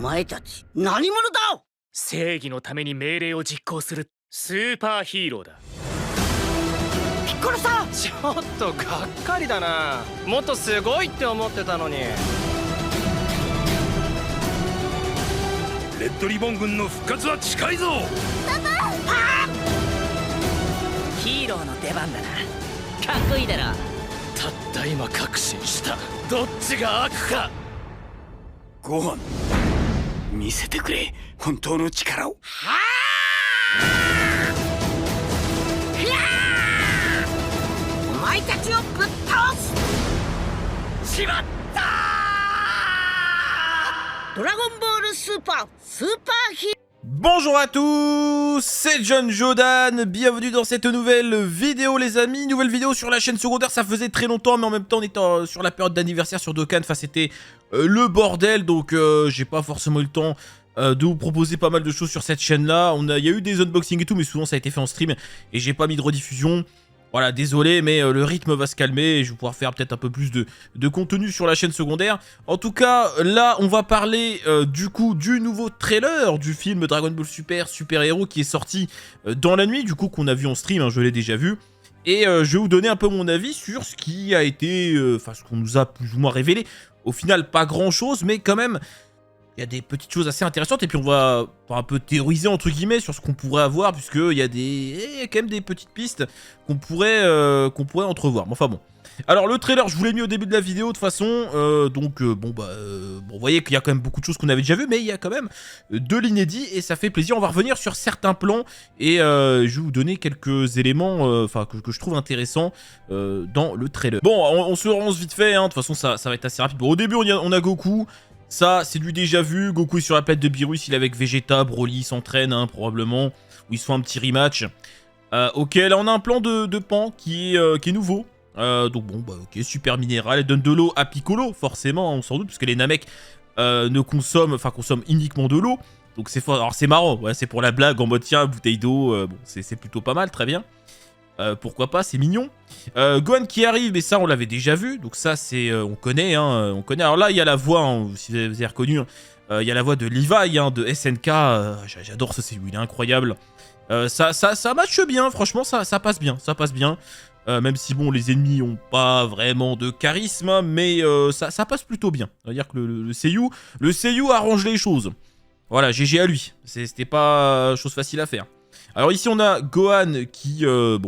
前たち何者だ。正義のために命令を実行するスーパーヒーローだ。ピッコロさん、ちょっとがっかりだな。もっとすごいって思ってたのに。レッドリボン軍の復活は近いぞ。ヒーローの出番だな。かっこいいだろ。たった今確信した。どっちが悪か。ご飯見せてくれ、本当の力を。お前たちをぶっ倒す。しまった。ドラゴンボールスーパーヒーロー。Bonjour à tous, c'est John Jodan, bienvenue dans cette nouvelle vidéo les amis, nouvelle vidéo sur la chaîne secondaire. Ça faisait très longtemps mais en même temps on était sur la période d'anniversaire sur Dokkan, enfin c'était le bordel, donc j'ai pas forcément eu le temps de vous proposer pas mal de choses sur cette chaîne là. Il y a eu des unboxings et tout mais souvent ça a été fait en stream et j'ai pas mis de rediffusion. Voilà, désolé, mais le rythme va se calmer et je vais pouvoir faire peut-être un peu plus de contenu sur la chaîne secondaire. En tout cas, là, on va parler du coup du nouveau trailer du film Dragon Ball Super Hero qui est sorti dans la nuit, du coup qu'on a vu en stream, hein, je l'ai déjà vu. Et je vais vous donner un peu mon avis sur ce qui a été, enfin ce qu'on nous a plus ou moins révélé. Au final, pas grand-chose, mais quand même... Il y a des petites choses assez intéressantes et puis on va un peu théoriser entre guillemets sur ce qu'on pourrait avoir puisqu'il y a quand même des petites pistes qu'on pourrait entrevoir. Bon, enfin bon. Alors le trailer je vous l'ai mis au début de la vidéo de toute façon, bon vous voyez qu'il y a quand même beaucoup de choses qu'on avait déjà vues mais il y a quand même de l'inédit et ça fait plaisir. On va revenir sur certains plans et je vais vous donner quelques éléments que je trouve intéressants dans le trailer. Bon on se relance vite fait, hein. De toute façon ça va être assez rapide. Bon, au début on a Goku. Ça, c'est du déjà vu. Goku est sur la planète de Beerus, il est avec Vegeta, Broly s'entraîne, hein, probablement. Ou ils se font un petit rematch. Ok, là on a un plan de Pan qui est nouveau. Donc bon, bah ok, super minéral. Elle donne de l'eau à Piccolo, forcément, on s'en doute, parce que les Namek consomment uniquement de l'eau. Donc c'est fort. Alors c'est marrant, ouais, c'est pour la blague en mode tiens, bouteille d'eau, bon, c'est plutôt pas mal, très bien. Pourquoi pas, c'est mignon. Gohan qui arrive, mais ça on l'avait déjà vu, donc ça c'est on connaît, hein, on connaît. Alors là il y a la voix, hein, si vous avez reconnu, il y a la voix de Levi, hein, de SNK. J'adore ce CU, il est incroyable. Ça matche bien, franchement ça passe bien, même si bon les ennemis ont pas vraiment de charisme, mais ça passe plutôt bien. On va dire que le CU arrange les choses. Voilà, GG à lui, c'était pas chose facile à faire. Alors ici on a Gohan qui, je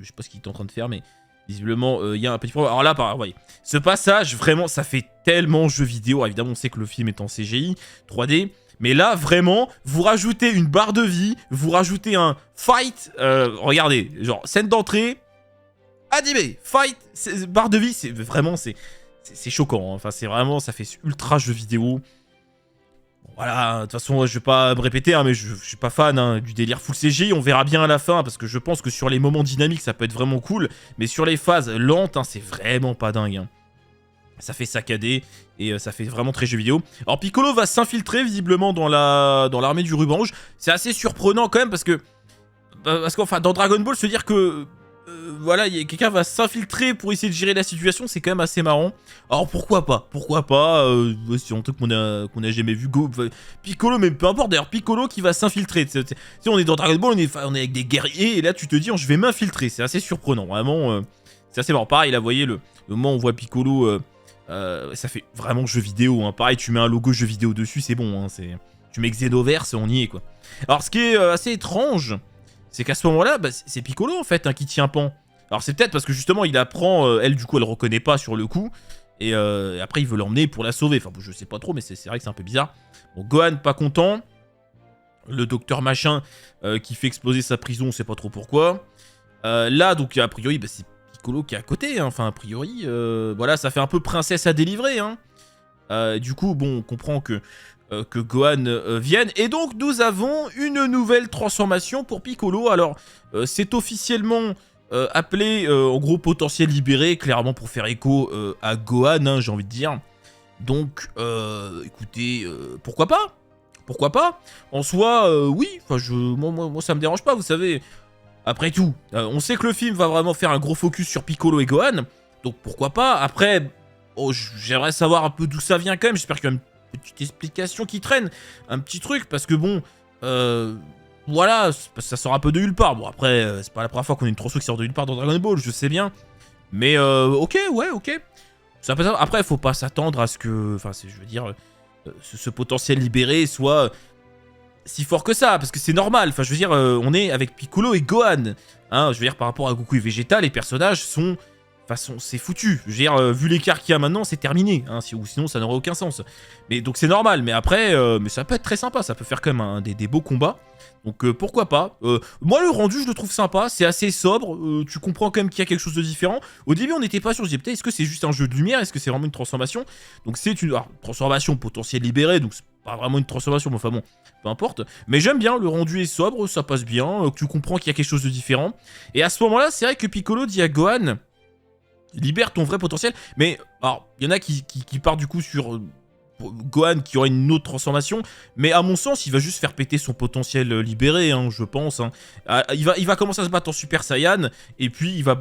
sais pas ce qu'il est en train de faire mais visiblement il y a un petit problème. Alors là, vous voyez, ce passage vraiment ça fait tellement jeu vidéo. Alors, évidemment on sait que le film est en CGI 3D, mais là vraiment vous rajoutez une barre de vie, vous rajoutez un fight, regardez, genre scène d'entrée, animé, fight, barre de vie, c'est vraiment c'est choquant, hein. Enfin c'est vraiment, ça fait ultra jeu vidéo. Voilà, de toute façon, je vais pas me répéter, hein, mais je suis pas fan, hein, du délire full CGI. On verra bien à la fin, parce que je pense que sur les moments dynamiques, ça peut être vraiment cool. Mais sur les phases lentes, hein, c'est vraiment pas dingue. Hein. Ça fait saccader, et ça fait vraiment très jeu vidéo. Alors, Piccolo va s'infiltrer, visiblement, dans l'armée du ruban rouge. C'est assez surprenant, quand même, parce qu'enfin, dans Dragon Ball, se dire que... voilà, quelqu'un va s'infiltrer pour essayer de gérer la situation, c'est quand même assez marrant. Alors pourquoi pas, c'est un truc qu'on a jamais vu. Piccolo, mais peu importe d'ailleurs, Piccolo qui va s'infiltrer. Tu sais, on est dans Dragon Ball, on est avec des guerriers, et là tu te dis, je vais m'infiltrer, c'est assez surprenant, vraiment, c'est assez marrant. Pareil, là, vous voyez, le moment où on voit Piccolo, ça fait vraiment jeu vidéo, hein. Pareil, tu mets un logo jeu vidéo dessus, c'est bon, hein, tu mets Xenoverse, on y est, quoi. Alors ce qui est assez étrange, c'est qu'à ce moment-là, c'est Piccolo en fait, hein, qui tient Pan. Alors c'est peut-être parce que justement il apprend, elle du coup elle reconnaît pas sur le coup, et après il veut l'emmener pour la sauver. Enfin bon, je sais pas trop, mais c'est vrai que c'est un peu bizarre. Bon, Gohan pas content, le docteur machin qui fait exploser sa prison, on sait pas trop pourquoi. Là donc a priori c'est Piccolo qui est à côté, hein. Enfin a priori, voilà, ça fait un peu princesse à délivrer. Hein. Du coup bon, on comprend que Gohan vienne. Et donc nous avons une nouvelle transformation pour Piccolo. Alors c'est officiellement appelé en gros potentiel libéré, clairement pour faire écho à Gohan, hein, j'ai envie de dire. Donc écoutez, pourquoi pas en soi, oui, enfin moi ça me dérange pas, vous savez. Après tout, on sait que le film va vraiment faire un gros focus sur Piccolo et Gohan, donc pourquoi pas. Après, j'aimerais savoir un peu d'où ça vient quand même. J'espère qu'il y a petite explication qui traîne, un petit truc, parce que bon, voilà, ça sort un peu de nulle part. Bon, après, c'est pas la première fois qu'on a une transfo qui sort de nulle part dans Dragon Ball, je sais bien. Mais ok, ouais, ok. Ça peut... Après, faut pas s'attendre à ce que, enfin, je veux dire, ce potentiel libéré soit si fort que ça, parce que c'est normal. Enfin, je veux dire, on est avec Piccolo et Gohan. Hein, je veux dire, par rapport à Goku et Vegeta, les personnages sont... Enfin, c'est foutu. Je veux dire, vu l'écart qu'il y a maintenant, c'est terminé. Hein, ou sinon, ça n'aurait aucun sens. Mais donc, c'est normal. Mais après, mais ça peut être très sympa. Ça peut faire quand même des beaux combats. Donc, pourquoi pas. Moi, le rendu, je le trouve sympa. C'est assez sobre. Tu comprends quand même qu'il y a quelque chose de différent. Au début, on n'était pas sûr. Je disais, peut-être, est-ce que c'est juste un jeu de lumière? Est-ce que c'est vraiment une transformation? Donc, c'est une transformation potentielle libérée. Donc, c'est pas vraiment une transformation. Mais enfin, bon, peu importe. Mais j'aime bien. Le rendu est sobre. Ça passe bien. Tu comprends qu'il y a quelque chose de différent. Et à ce moment-là, c'est vrai que Piccolo dit à Gohan... libère ton vrai potentiel, mais alors il y en a qui partent du coup sur Gohan qui aurait une autre transformation, mais à mon sens il va juste faire péter son potentiel libéré, hein, je pense. Hein. Il va commencer à se battre en Super Saiyan, et puis il va,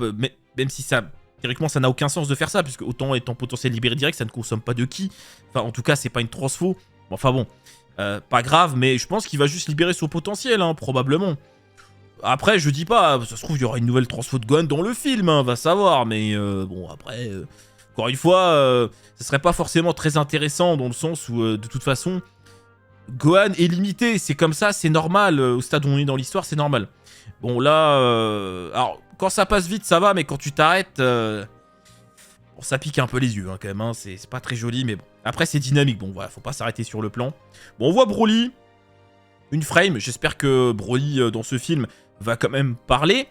même si ça, théoriquement ça n'a aucun sens de faire ça, puisque autant étant potentiel libéré direct, ça ne consomme pas de ki, enfin en tout cas c'est pas une transfo, enfin bon, pas grave, mais je pense qu'il va juste libérer son potentiel, hein, probablement. Après, je dis pas, ça se trouve, il y aura une nouvelle transfo de Gohan dans le film, hein, va savoir, mais bon, après, encore une fois, ça serait pas forcément très intéressant dans le sens où, de toute façon, Gohan est limité, c'est comme ça, c'est normal, au stade où on est dans l'histoire, c'est normal. Bon, là, alors, quand ça passe vite, ça va, mais quand tu t'arrêtes, bon, ça pique un peu les yeux, hein, quand même, hein, c'est pas très joli, mais bon. Après, c'est dynamique, bon, voilà, faut pas s'arrêter sur le plan. Bon, on voit Broly, une frame, j'espère que Broly, dans ce film... va quand même parler,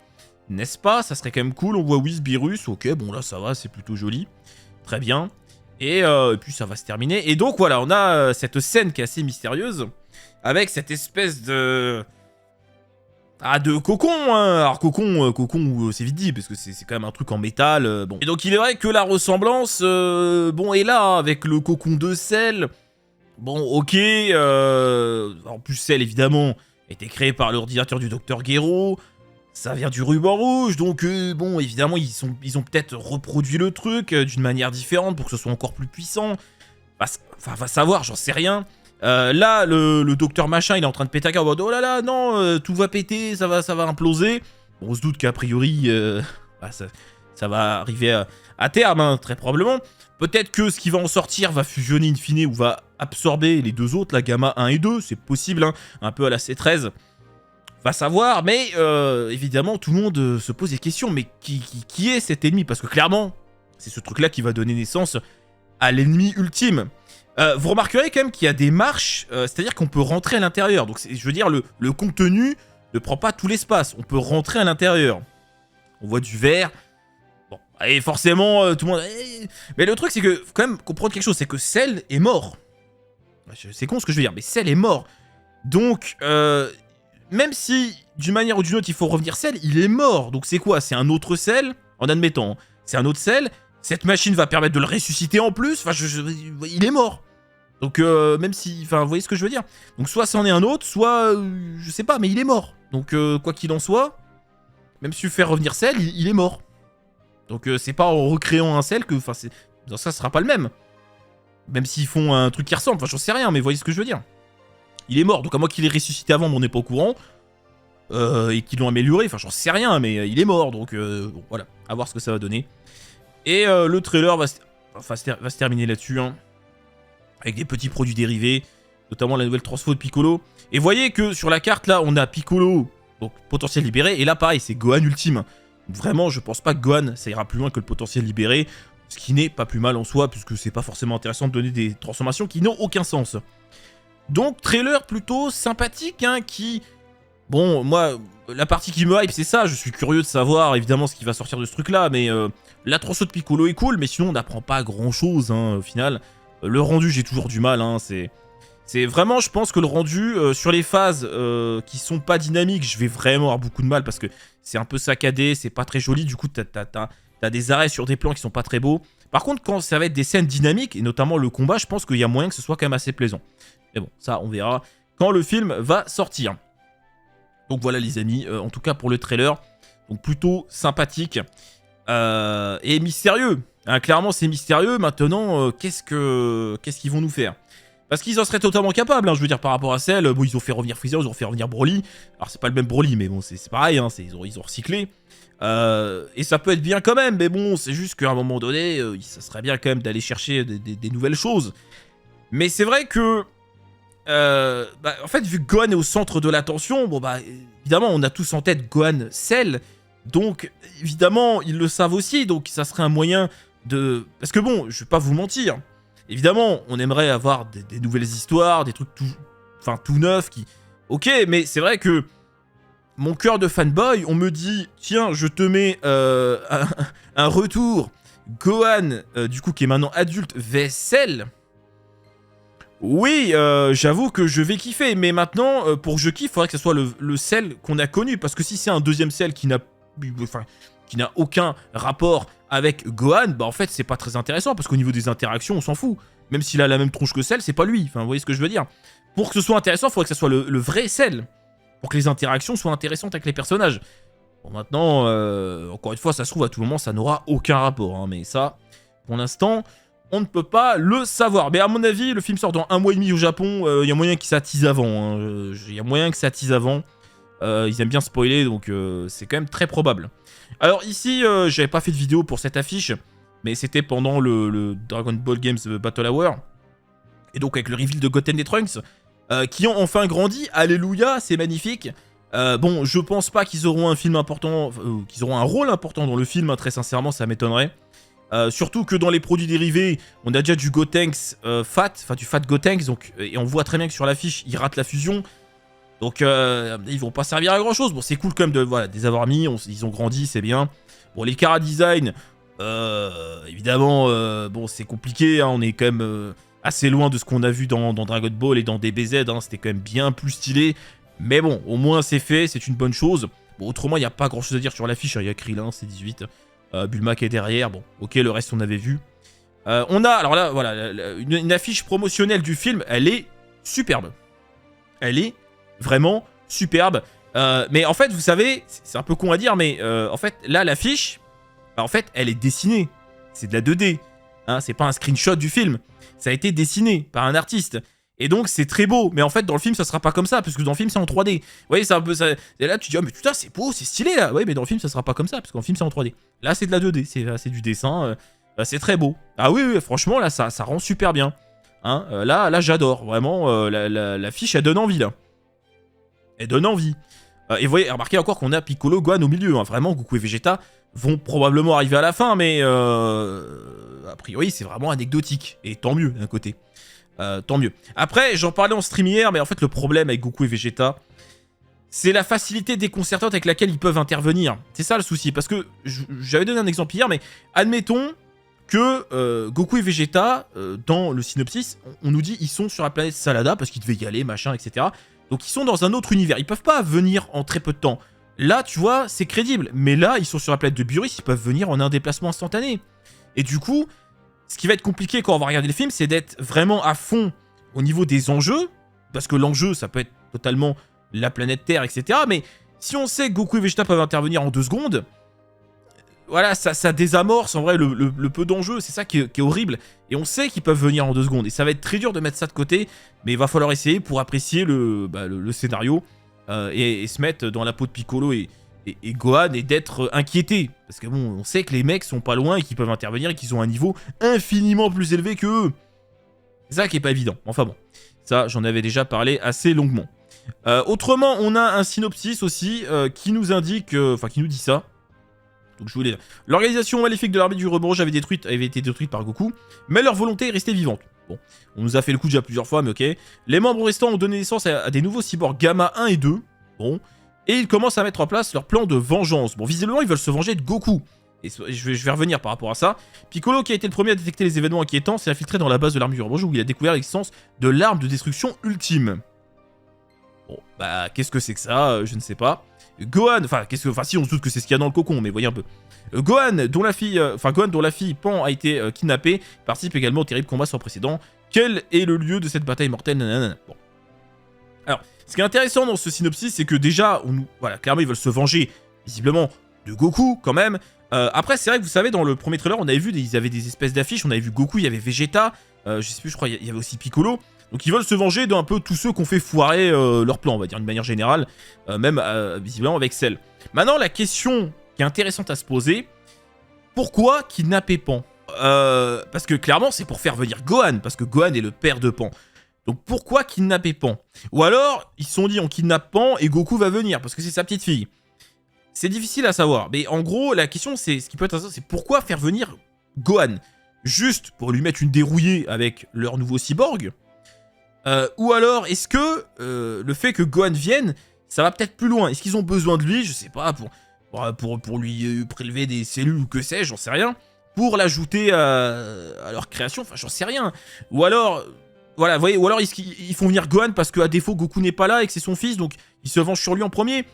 n'est-ce pas? Ça serait quand même cool. On voit Whis, Beerus, ok, bon là ça va, c'est plutôt joli, très bien. Et puis ça va se terminer. Et donc voilà, on a cette scène qui est assez mystérieuse, avec cette espèce de... de cocon, hein. Alors cocon, c'est vite dit, parce que c'est quand même un truc en métal, bon. Et donc il est vrai que la ressemblance, bon, est là, hein, avec le cocon de sel. Bon, ok, en plus sel, évidemment... été créé par l'ordinateur du Dr Gero, ça vient du ruban rouge, donc bon, évidemment, ils ont peut-être reproduit le truc d'une manière différente pour que ce soit encore plus puissant. Enfin, va savoir, j'en sais rien. Là, le docteur machin, il est en train de péter un câble en mode, oh là là, non, tout va péter, ça va imploser. Bon, on se doute qu'a priori, ça va arriver à terme, hein, très probablement. Peut-être que ce qui va en sortir va fusionner in fine ou va absorber les deux autres, la Gamma 1 et 2, c'est possible, hein, un peu à la C13. Va savoir, mais évidemment, tout le monde se pose des questions. Mais qui est cet ennemi? Parce que clairement, c'est ce truc-là qui va donner naissance à l'ennemi ultime. Vous remarquerez quand même qu'il y a des marches, c'est-à-dire qu'on peut rentrer à l'intérieur. Donc, je veux dire, le contenu ne prend pas tout l'espace. On peut rentrer à l'intérieur. On voit du verre. Bon, et forcément, tout le monde... Mais le truc, c'est que, faut quand même comprendre quelque chose, c'est que Cell est mort. C'est con ce que je veux dire, mais Cell est mort. Donc, même si, d'une manière ou d'une autre, il faut revenir Cell, il est mort. Donc c'est quoi? C'est un autre Cell, en admettant. C'est un autre Cell. Cette machine va permettre de le ressusciter en plus. Enfin, il est mort. Donc, même si... Enfin, vous voyez ce que je veux dire? Donc, soit c'en est un autre, soit... je sais pas, mais il est mort. Donc, quoi qu'il en soit, même si tu fais revenir Cell, il est mort. Donc, c'est pas en recréant un Cell que... Enfin, dans ça, ce sera pas le même. Même s'ils font un truc qui ressemble. Enfin, j'en sais rien, mais vous voyez ce que je veux dire? Il est mort. Donc, à moins qu'il ait ressuscité avant, mais on n'est pas au courant. Et qu'ils l'ont amélioré. Enfin, j'en sais rien, mais il est mort. Donc, bon, voilà. À voir ce que ça va donner. Et le trailer va se terminer là-dessus, hein, avec des petits produits dérivés, notamment la nouvelle transfo de Piccolo. Et vous voyez que sur la carte, là, on a Piccolo, donc potentiel libéré, et là, pareil, c'est Gohan ultime. Vraiment, je pense pas que Gohan, ça ira plus loin que le potentiel libéré, ce qui n'est pas plus mal en soi, puisque c'est pas forcément intéressant de donner des transformations qui n'ont aucun sens. Donc, trailer plutôt sympathique, hein, qui... Bon, moi, la partie qui me hype, c'est ça, je suis curieux de savoir, évidemment, ce qui va sortir de ce truc-là, mais la transfo de Piccolo est cool, mais sinon, on n'apprend pas grand-chose, hein, au final. Le rendu, j'ai toujours du mal, hein, c'est vraiment, je pense que le rendu, sur les phases qui sont pas dynamiques, je vais vraiment avoir beaucoup de mal, parce que c'est un peu saccadé, c'est pas très joli, du coup, t'as des arrêts sur des plans qui sont pas très beaux. Par contre, quand ça va être des scènes dynamiques, et notamment le combat, je pense qu'il y a moyen que ce soit quand même assez plaisant. Mais bon, ça, on verra quand le film va sortir. Donc voilà les amis, en tout cas pour le trailer, donc plutôt sympathique et mystérieux. Hein, clairement c'est mystérieux, maintenant qu'est-ce qu'ils vont nous faire? Parce qu'ils en seraient totalement capables, hein, je veux dire, par rapport à Cell. Bon, ils ont fait revenir Freezer, ils ont fait revenir Broly. Alors, c'est pas le même Broly, mais bon, c'est pareil, hein, ils ont recyclé. Et ça peut être bien quand même, mais bon, c'est juste qu'à un moment donné, ça serait bien quand même d'aller chercher des nouvelles choses. Mais c'est vrai que... en fait, vu que Gohan est au centre de l'attention, bon bah, évidemment, on a tous en tête Gohan Cell. Donc, évidemment, ils le savent aussi, donc ça serait un moyen de... Parce que bon, je vais pas vous mentir... Évidemment, on aimerait avoir des nouvelles histoires, des trucs tout neufs qui... Ok, mais c'est vrai que mon cœur de fanboy, on me dit, tiens, je te mets un retour Gohan, du coup, qui est maintenant adulte, vs Cell. Oui, j'avoue que je vais kiffer, mais maintenant, pour que je kiffe, il faudrait que ce soit le Cell qu'on a connu, parce que si c'est un deuxième Cell qui n'a aucun rapport avec Gohan, bah en fait c'est pas très intéressant parce qu'au niveau des interactions on s'en fout. Même s'il a la même tronche que Cell, c'est pas lui, enfin vous voyez ce que je veux dire. Pour que ce soit intéressant, il faudrait que ce soit le vrai Cell. Pour que les interactions soient intéressantes avec les personnages. Bon maintenant, encore une fois ça se trouve à tout moment ça n'aura aucun rapport, hein, mais ça, pour l'instant, on ne peut pas le savoir. Mais à mon avis, le film sort dans 1 mois et demi au Japon, il y a moyen que ça tease avant, il y a moyen que ça tease avant. Ils aiment bien spoiler, donc c'est quand même très probable. Alors ici, j'avais pas fait de vidéo pour cette affiche, mais c'était pendant le Dragon Ball Games Battle Hour. Et donc avec le reveal de Goten et Trunks, qui ont enfin grandi, alléluia, c'est magnifique. Bon, je pense pas qu'ils auront un film important, qu'ils auront un rôle important dans le film, hein, très sincèrement, ça m'étonnerait. Surtout que dans les produits dérivés, on a déjà du Gotenks Fat, enfin du Fat Gotenks, donc, et on voit très bien que sur l'affiche, il rate la fusion. Donc ils vont pas servir à grand chose. Bon, c'est cool quand même de les avoir mis, ils ont grandi, c'est bien. Bon, les Chara Design, évidemment, bon, c'est compliqué, hein, on est quand même assez loin de ce qu'on a vu dans Dragon Ball et dans DBZ, hein, c'était quand même bien plus stylé. Mais bon, au moins c'est fait, c'est une bonne chose. Bon, autrement, il n'y a pas grand chose à dire sur l'affiche, il y a Krillin, c'est 18, Bulma qui est derrière, bon, ok, le reste on avait vu. On a, alors là, voilà, une affiche promotionnelle du film, elle est superbe. Elle est vraiment superbe. Mais en fait, vous savez, c'est un peu con à dire, mais en fait, là, l'affiche, en fait, elle est dessinée. C'est de la 2D. Hein, c'est pas un screenshot du film. Ça a été dessiné par un artiste. Et donc, c'est très beau. Mais en fait, dans le film, ça sera pas comme ça, parce que dans le film, c'est en 3D. Vous voyez, c'est un peu ça. Et là, tu dis, oh, mais putain, c'est beau, c'est stylé, là. Oui, mais dans le film, ça sera pas comme ça, parce qu'en film, c'est en 3D. Là, c'est de la 2D. C'est du dessin. C'est très beau. Ah oui, oui, franchement, là, ça rend super bien. Hein, là, j'adore. Vraiment, l'affiche, elle donne envie, là. Elle donne envie. Et vous voyez, remarquez encore qu'on a Piccolo, Gohan au milieu. Hein. Vraiment, Goku et Vegeta vont probablement arriver à la fin, mais a priori, c'est vraiment anecdotique. Et tant mieux, d'un côté. Tant mieux. Après, j'en parlais en stream hier, mais en fait, le problème avec Goku et Vegeta, c'est la facilité déconcertante avec laquelle ils peuvent intervenir. C'est ça le souci. Parce que j'avais donné un exemple hier, mais admettons que Goku et Vegeta, dans le synopsis, on nous dit ils sont sur la planète Salada parce qu'ils devaient y aller, machin, etc. Donc ils sont dans un autre univers, ils peuvent pas venir en très peu de temps. Là, tu vois, c'est crédible. Mais là, ils sont sur la planète de Biuris, ils peuvent venir en un déplacement instantané. Et du coup, ce qui va être compliqué quand on va regarder le film, c'est d'être vraiment à fond au niveau des enjeux. Parce que l'enjeu, ça peut être totalement la planète Terre, etc. Mais si on sait que Goku et Vegeta peuvent intervenir en 2 secondes, voilà, ça désamorce en vrai le peu d'enjeux. C'est ça qui est horrible. Et on sait qu'ils peuvent venir en 2 secondes. Et ça va être très dur de mettre ça de côté. Mais il va falloir essayer pour apprécier le scénario. Et se mettre dans la peau de Piccolo et Gohan et d'être inquiété. Parce que bon, on sait que les mecs sont pas loin et qu'ils peuvent intervenir et qu'ils ont un niveau infiniment plus élevé que eux. C'est ça qui est pas évident. Enfin bon, ça j'en avais déjà parlé assez longuement. Autrement, on a un synopsis aussi qui nous indique, enfin qui nous dit ça. Donc je voulais dire. L'organisation maléfique de l'armée du rebranche avait été détruite par Goku, mais leur volonté est restée vivante. Bon, on nous a fait le coup déjà plusieurs fois, mais ok. Les membres restants ont donné naissance à des nouveaux cyborgs Gamma 1 et 2. Bon. Et ils commencent à mettre en place leur plan de vengeance. Bon, visiblement, ils veulent se venger de Goku. Et je vais revenir par rapport à ça. Piccolo, qui a été le premier à détecter les événements inquiétants, s'est infiltré dans la base de l'armée du rebranche où il a découvert l'existence de l'arme de destruction ultime. Bon, bah, qu'est-ce que c'est que ça? Je ne sais pas. Gohan, si on se doute que c'est ce qu'il y a dans le cocon, mais voyez un peu. Gohan, dont la fille Pan a été kidnappée, participe également au terrible combat sans précédent. Quel est le lieu de cette bataille mortelle? Nanana. Bon. Alors, ce qui est intéressant dans ce synopsis, c'est que déjà, voilà, clairement, ils veulent se venger, visiblement, de Goku, quand même. Après, c'est vrai que vous savez, dans le premier trailer, on avait vu, ils avaient des espèces d'affiches, on avait vu Goku, il y avait Vegeta, je sais plus, je crois, il y avait aussi Piccolo. Donc ils veulent se venger d'un peu tous ceux qui ont fait foirer leur plan, on va dire, d'une manière générale, même visiblement avec Cell. Maintenant, la question qui est intéressante à se poser, pourquoi kidnapper Pan? Parce que clairement, c'est pour faire venir Gohan, parce que Gohan est le père de Pan. Donc pourquoi kidnapper Pan? Ou alors, ils se sont dit, on kidnappe Pan et Goku va venir, parce que c'est sa petite fille. C'est difficile à savoir, mais en gros, la question, c'est ce qui peut être intéressant, c'est pourquoi faire venir Gohan? Juste pour lui mettre une dérouillée avec leur nouveau cyborg? Ou alors, est-ce que le fait que Gohan vienne, ça va peut-être plus loin? Est-ce qu'ils ont besoin de lui, je sais pas, pour lui prélever des cellules ou que sais-je, j'en sais rien, pour l'ajouter à leur création, enfin j'en sais rien. Ou alors, voilà, vous voyez, ou alors ils font venir Gohan parce qu'à défaut Goku n'est pas là et que c'est son fils, donc ils se vengent sur lui en premier.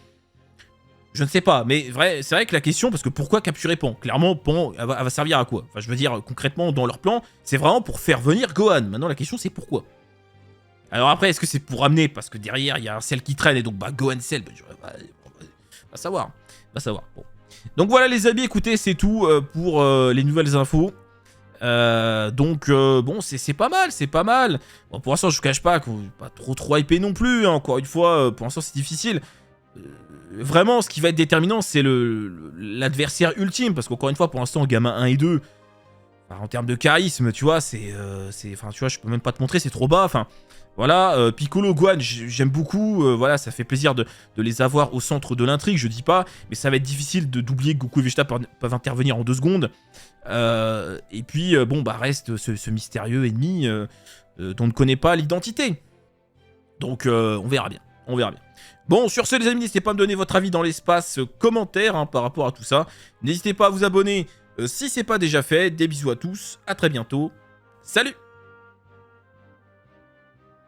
Je ne sais pas, mais c'est vrai que la question, parce que pourquoi capturer Pan? Clairement, Pan, elle va servir à quoi? Enfin, je veux dire, concrètement, dans leur plan, c'est vraiment pour faire venir Gohan. Maintenant, la question, c'est pourquoi? Alors après, est-ce que c'est pour amener, parce que derrière, il y a un Cell qui traîne, et donc, bah, Gohan Cell, va savoir. Va savoir. Bon. Donc voilà, les amis, écoutez, c'est tout pour les nouvelles infos. Bon, c'est pas mal, c'est pas mal. Bon, pour l'instant, je vous cache pas qu'on pas trop hypé non plus, hein, encore une fois, pour l'instant, c'est difficile. Vraiment, ce qui va être déterminant, c'est l'adversaire ultime, parce qu'encore une fois, pour l'instant, gamin 1 et 2, en termes de charisme, tu vois, enfin, tu vois, je peux même pas te montrer, c'est trop bas, enfin, voilà, Piccolo, Gohan, j'aime beaucoup, voilà, ça fait plaisir de les avoir au centre de l'intrigue, je dis pas, mais ça va être difficile d'oublier que Goku et Vegeta peuvent intervenir en 2 secondes, et puis, bon, bah, reste ce mystérieux ennemi dont on ne connaît pas l'identité, donc, on verra bien, on verra bien. Bon, sur ce les amis, n'hésitez pas à me donner votre avis dans l'espace commentaire hein, par rapport à tout ça. N'hésitez pas à vous abonner si c'est pas déjà fait. Des bisous à tous, à très bientôt. Salut!